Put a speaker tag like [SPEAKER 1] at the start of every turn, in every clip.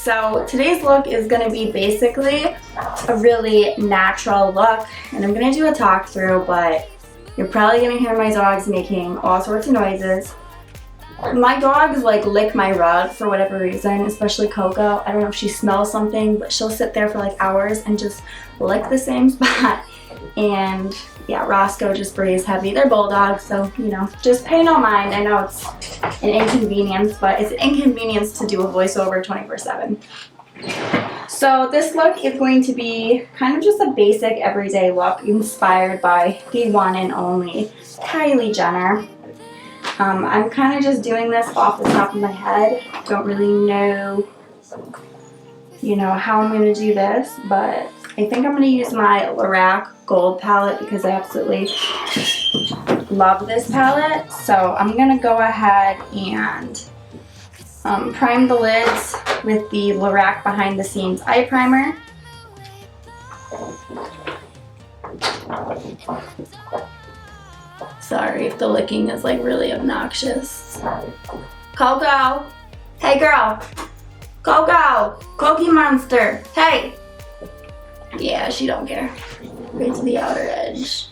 [SPEAKER 1] so today's look is going to be basically a really natural look, and I'm going to do a talk through, but you're probably going to hear my dogs making all sorts of noises. My dogs like lick my rug for whatever reason, especially Coco. I don't know if she smells something, but she'll sit there for like hours and just lick the same spot. And yeah, Roscoe just breathes heavy. They're bulldogs, so you know, just pay no mind. I know it's an inconvenience, but it's an inconvenience to do a voiceover 24/7. So this look is going to be kind of just a basic everyday look inspired by the one and only Kylie Jenner. I'm kind of just doing this off the top of my head. Don't really know, how I'm going to do this, but I think I'm going to use my Lorac Gold palette because I absolutely love this palette. So I'm going to go ahead and prime the lids with the Lorac Behind the Scenes Eye Primer. Sorry if the licking is like really obnoxious. Coco! Hey girl! Coco! Cookie Monster! Hey! Yeah, she don't care. Right to the outer edge.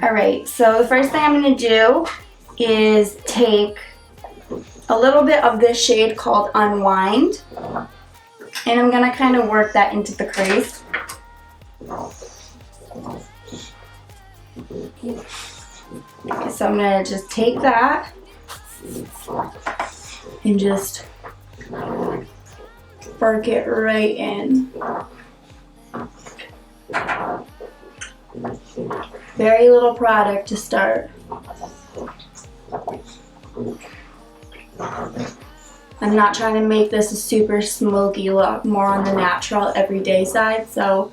[SPEAKER 1] Alright, so the first thing I'm going to do is take a little bit of this shade called Unwind, and I'm going to kind of work that into the crease. Okay, so I'm going to just take that and just work it right in. Very little product to start. I'm not trying to make this a super smoky look, more on the natural everyday side, so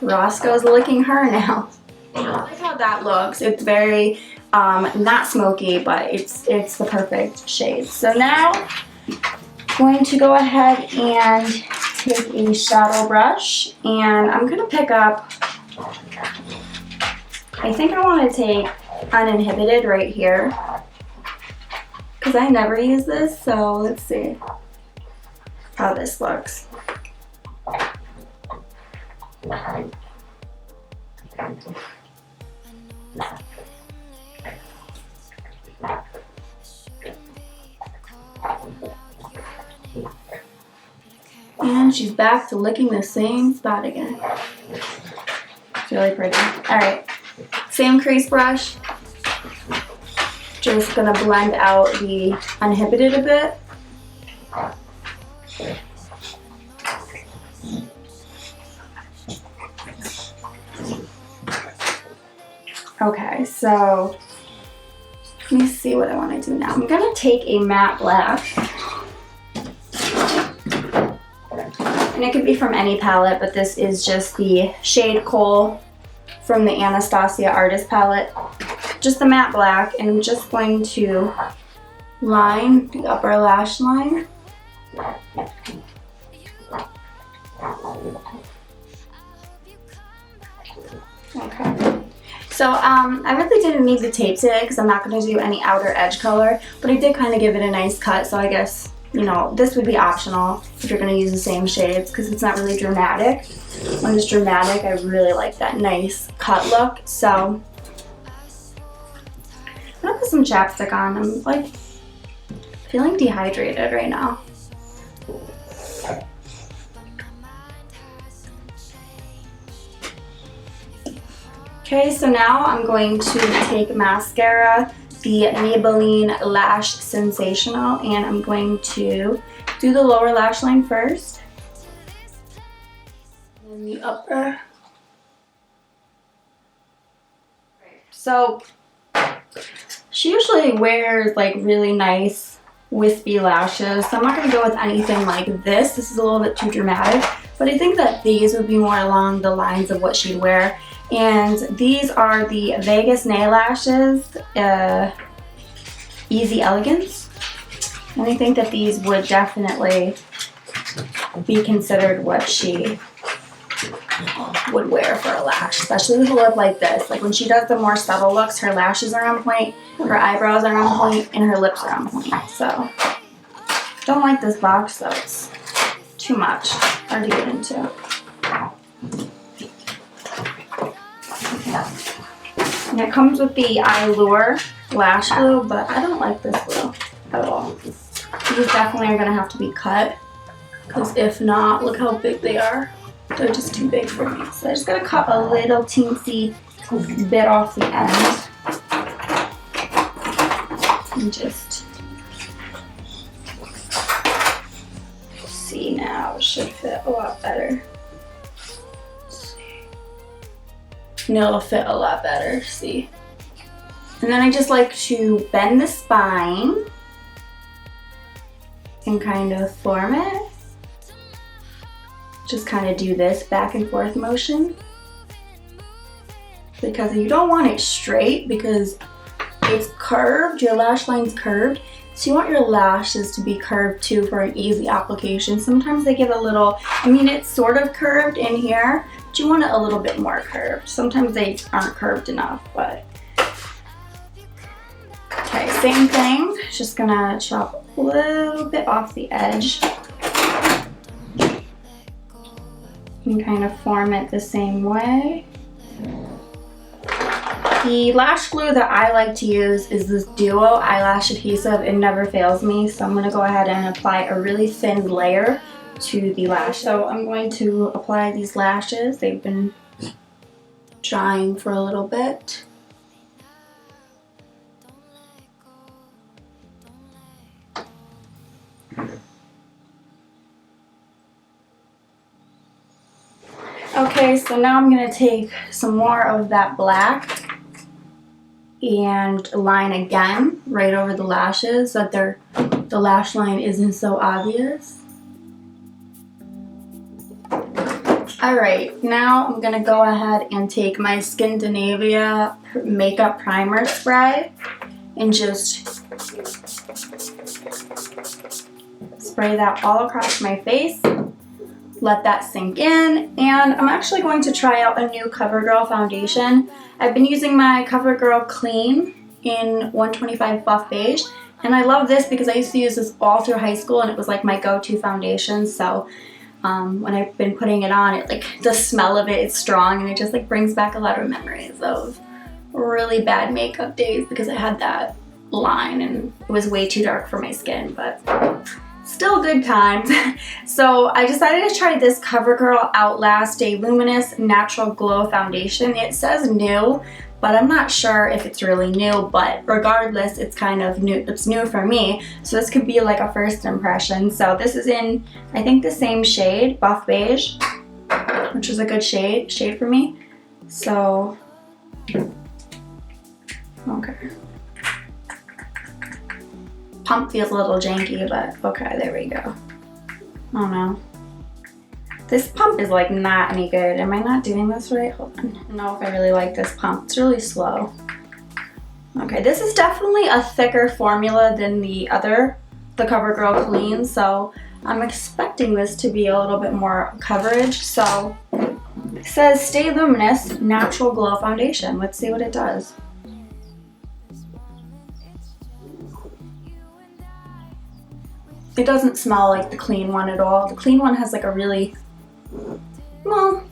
[SPEAKER 1] Roscoe's licking her now. I like how that looks. It's very not smoky, but it's the perfect shade. So now I'm going to go ahead and take a shadow brush, and I'm going to pick up, I think I want to take Uninhibited right here because I never use this, so let's see how this looks. And she's back to licking the same spot again. It's really pretty. Alright, same crease brush. Just gonna blend out the Uninhibited a bit. Okay, so let me see what I want to do now. I'm gonna take a matte black. And it could be from any palette, but this is just the shade Coal from the Anastasia Artist palette. Just the matte black, and I'm just going to line the upper lash line. Okay. So I really didn't need the tape today because I'm not going to do any outer edge color, but I did kind of give it a nice cut, so I guess, this would be optional if you're going to use the same shades because it's not really dramatic. When it's dramatic, I really like that nice cut look. So I'm going to put some chapstick on. I'm like feeling dehydrated right now. Okay, so now I'm going to take mascara, the Maybelline Lash Sensational, and I'm going to do the lower lash line first. And the upper. So she usually wears like really nice wispy lashes, so I'm not going to go with anything like this. This is a little bit too dramatic, but I think that these would be more along the lines of what she'd wear. And these are the Vegas nail lashes, Easy Elegance. And I think that these would definitely be considered what she would wear for a lash, especially with a lip like this. Like when she does the more subtle looks, her lashes are on point, her eyebrows are on point, and her lips are on point. So, don't like this box though. It's too much. Hard to get into. And it comes with the Eyelure lash glue, but I don't like this glue at all. These definitely are going to have to be cut, because if not, look how big they are. They're just too big for me. So I just got to cut a little teensy bit off the end. And just see now, it should fit a lot better. And it'll fit a lot better, see? And then I just like to bend the spine and kind of form it. Just kind of do this back and forth motion. Because you don't want it straight because it's curved, your lash line's curved. So you want your lashes to be curved too for an easy application. Sometimes they get a little, I mean it's sort of curved in here, but you want it a little bit more curved. Sometimes they aren't curved enough, but. Okay, same thing. Just gonna chop a little bit off the edge. And kind of form it the same way. The lash glue that I like to use is this Duo eyelash adhesive. It never fails me, so I'm going to go ahead and apply a really thin layer to the lash. So I'm going to apply these lashes. They've been drying for a little bit. Okay, so now I'm going to take some more of that black and line again right over the lashes so that the lash line isn't so obvious. Alright, now I'm going to go ahead and take my Skindinavia makeup primer spray and just spray that all across my face. Let that sink in, and I'm actually going to try out a new CoverGirl foundation. I've been using my CoverGirl Clean in 125 Buff Beige, and I love this because I used to use this all through high school and it was like my go-to foundation. So when I've been putting it on, it like the smell of it is strong and it just like brings back a lot of memories of really bad makeup days because I had that line and it was way too dark for my skin, but still good times. So I decided to try this CoverGirl Outlast Day Luminous Natural Glow Foundation. It says new, but I'm not sure if it's really new, but regardless, it's kind of new. It's new for me, so this could be like a first impression. So this is in, I think, the same shade, Buff Beige, which is a good shade for me. So, okay. Pump feels a little janky, but okay, there we go. Oh no. This pump is like not any good. Am I not doing this right? Hold on. I don't know if I really like this pump. It's really slow. Okay, this is definitely a thicker formula than the CoverGirl Clean, so I'm expecting this to be a little bit more coverage. So it says Stay Luminous Natural Glow Foundation. Let's see what it does. It doesn't smell like the Clean one at all. The Clean one has like a really, well,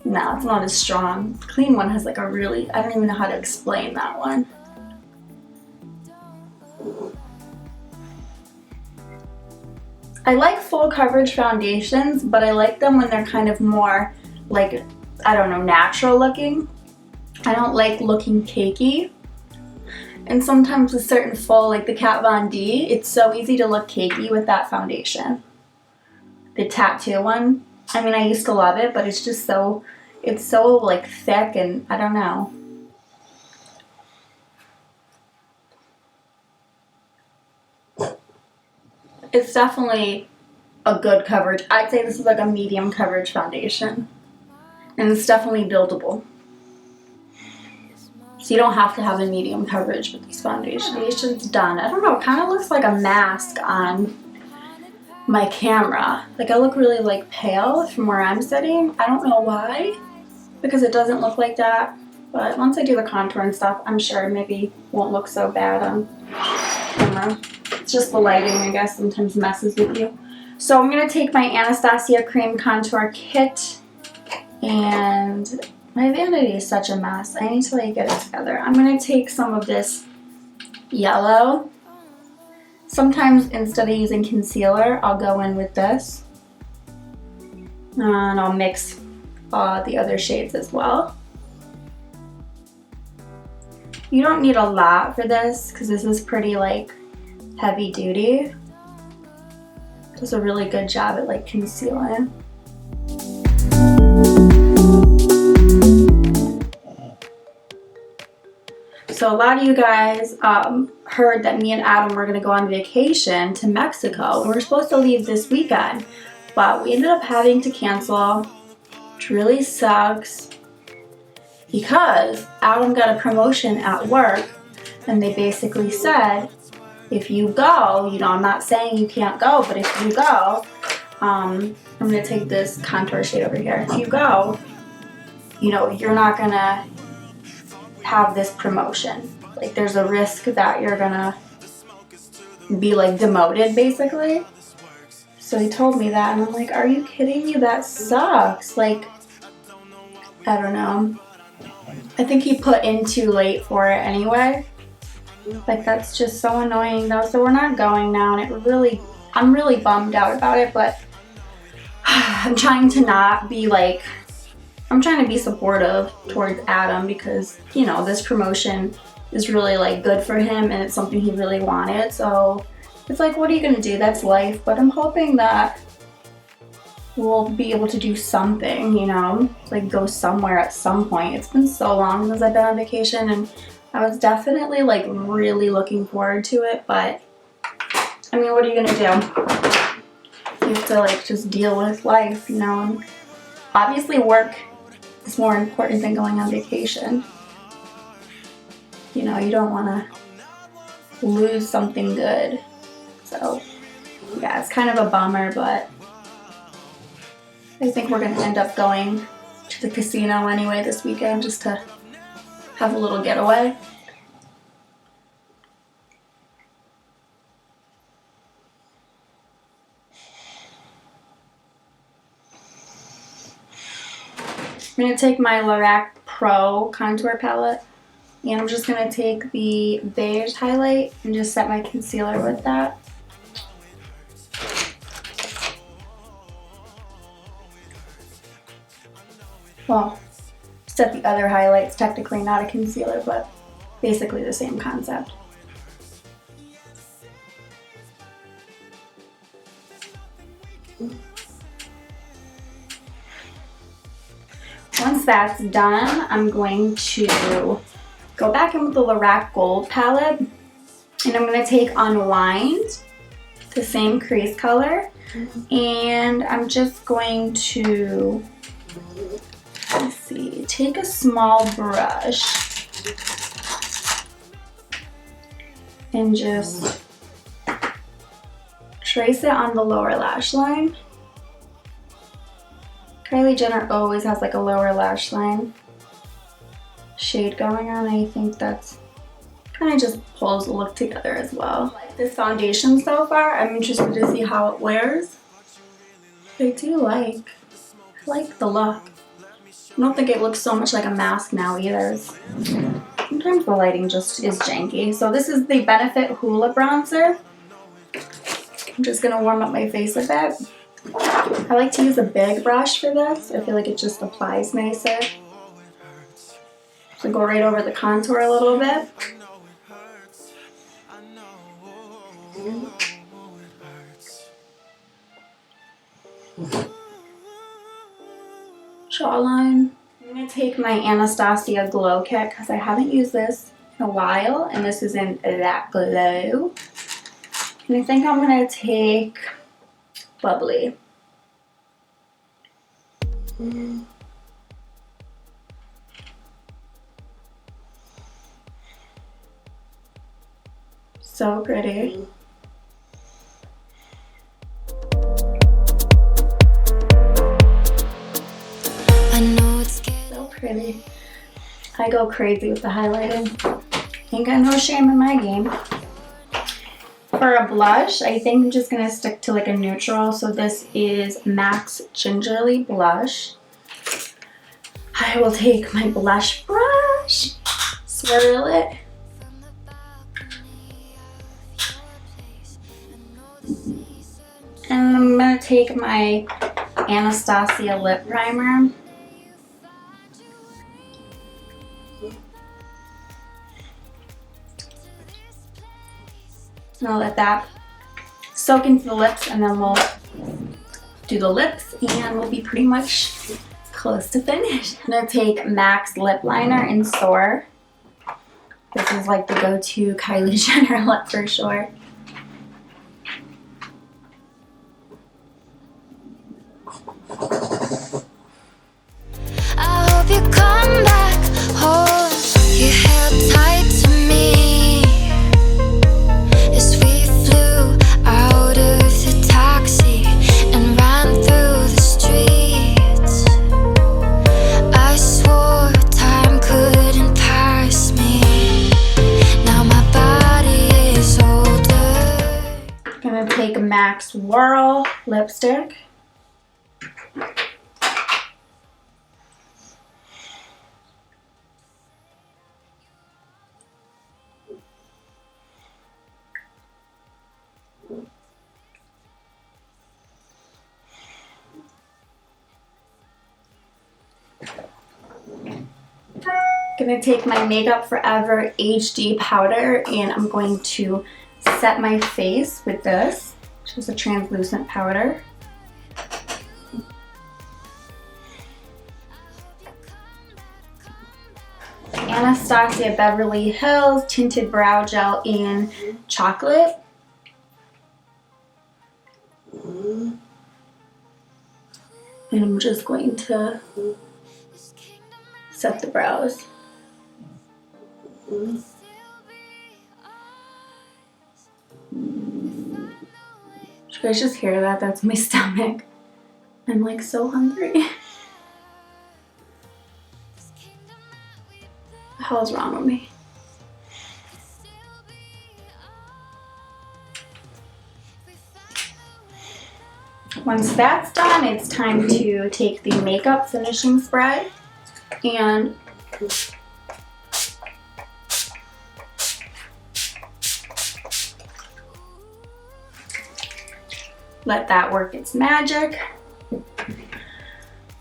[SPEAKER 1] no, it's not as strong. The Clean one has like a really, I don't even know how to explain that one. I like full coverage foundations, but I like them when they're kind of more like, I don't know, natural looking. I don't like looking cakey. And sometimes with certain full, like the Kat Von D, it's so easy to look cakey with that foundation. The tattoo one, I mean, I used to love it, but it's just so, it's so like thick and I don't know. It's definitely a good coverage. I'd say this is like a medium coverage foundation. And it's definitely buildable. So you don't have to have a medium coverage with this foundation. Foundation's done. I don't know, it kind of looks like a mask on my camera. Like I look really like pale from where I'm sitting. I don't know why, because it doesn't look like that. But once I do the contour and stuff, I'm sure maybe won't look so bad on camera. It's just the lighting, I guess, sometimes messes with you. So I'm going to take my Anastasia Cream Contour Kit, and my vanity is such a mess. I need to like get it together. I'm going to take some of this yellow. Sometimes instead of using concealer, I'll go in with this. And I'll mix the other shades as well. You don't need a lot for this because this is pretty like heavy duty. Does a really good job at like concealing. So a lot of you guys heard that me and Adam were going to go on vacation to Mexico. We were supposed to leave this weekend, but we ended up having to cancel, which really sucks because Adam got a promotion at work and they basically said, if you go, you know, I'm not saying you can't go, but if you go, I'm going to take this contour shade over here. If you go, you know, you're not going to have this promotion. Like there's a risk that you're gonna be like demoted basically. So he told me that and I'm like, are you kidding me? That sucks. Like, I don't know. I think he put in too late for it anyway. Like that's just so annoying though. So we're not going now and I'm really bummed out about it, but I'm trying to not be like, I'm trying to be supportive towards Adam because, you know, this promotion is really like good for him and it's something he really wanted. So it's like, what are you gonna do? That's life. But I'm hoping that we'll be able to do something, you know, like go somewhere at some point. It's been so long since I've been on vacation and I was definitely like really looking forward to it. But I mean, what are you gonna do? You have to like just deal with life, you know, and obviously work is more important than going on vacation. You know, you don't want to lose something good. So, yeah, it's kind of a bummer, but I think we're going to end up going to the casino anyway this weekend just to have a little getaway. I'm going to take my Lorac Pro contour palette and I'm just going to take the beige highlight and just set my concealer with that. Well, set the other highlights, technically not a concealer, but basically the same concept. Once that's done, I'm going to go back in with the Lorac Gold palette and I'm going to take Unwind, the same crease color, and I'm just going to, let's see, take a small brush and just trace it on the lower lash line. Kylie Jenner always has like a lower lash line shade going on. I think that's kind of just pulls the look together as well. I like this foundation so far. I'm interested to see how it wears. I do like the look. I don't think it looks so much like a mask now either. Sometimes the lighting just is janky. So this is the Benefit Hoola bronzer. I'm just gonna warm up my face a bit. I like to use a big brush for this. I feel like it just applies nicer. So go right over the contour a little bit. Jawline. I'm going to take my Anastasia Glow Kit because I haven't used this in a while, and this is in That Glow. And I think I'm going to take Bubbly. So pretty. baby. I go crazy with the highlighting. Ain't got no shame in my game. For a blush, I think I'm just gonna stick to like a neutral. So this is MAC's Gingerly Blush. I will take my blush brush, swirl it. And I'm gonna take my Anastasia Lip Primer. And I'll let that soak into the lips, and then we'll do the lips and we'll be pretty much close to finish. I'm gonna take MAC's Lip Liner in Soar. This is like the go-to Kylie Jenner lip for sure.
[SPEAKER 2] I hope you come back home. You held tight to me as we flew out of the taxi and ran through the streets. I swore time couldn't pass me. Now my body is older.
[SPEAKER 1] I'm gonna take MAC's Whirl lipstick. Gonna take my Makeup Forever HD powder and I'm going to set my face with this, which is a translucent powder. Anastasia Beverly Hills Tinted Brow Gel in Chocolate. And I'm just going to set the brows. You guys just hear that? That's my stomach. I'm like so hungry. What the hell is wrong with me? Once that's done, it's time to take the makeup finishing spray and let that work its magic.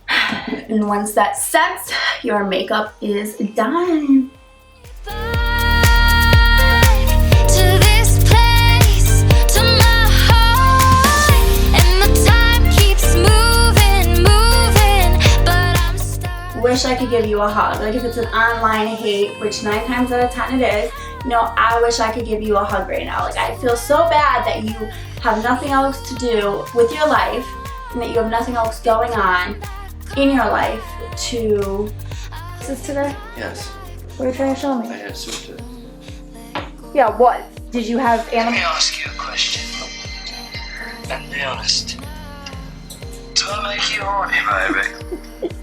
[SPEAKER 1] And once that sets, your makeup is done. Wish I could give you a hug. Like if it's an online hate, which 9 times out of 10 it is, you know, I wish I could give you a hug right now. Like I feel so bad that you have nothing else to do with your life and that you have nothing else going on in your life to... Is this today?
[SPEAKER 3] Yes.
[SPEAKER 1] What are you trying to show me?
[SPEAKER 3] I had soup today.
[SPEAKER 1] Yeah, what? Did you have
[SPEAKER 4] Let
[SPEAKER 1] animals?
[SPEAKER 4] me ask you a question. And be honest. Do I make you horny, baby?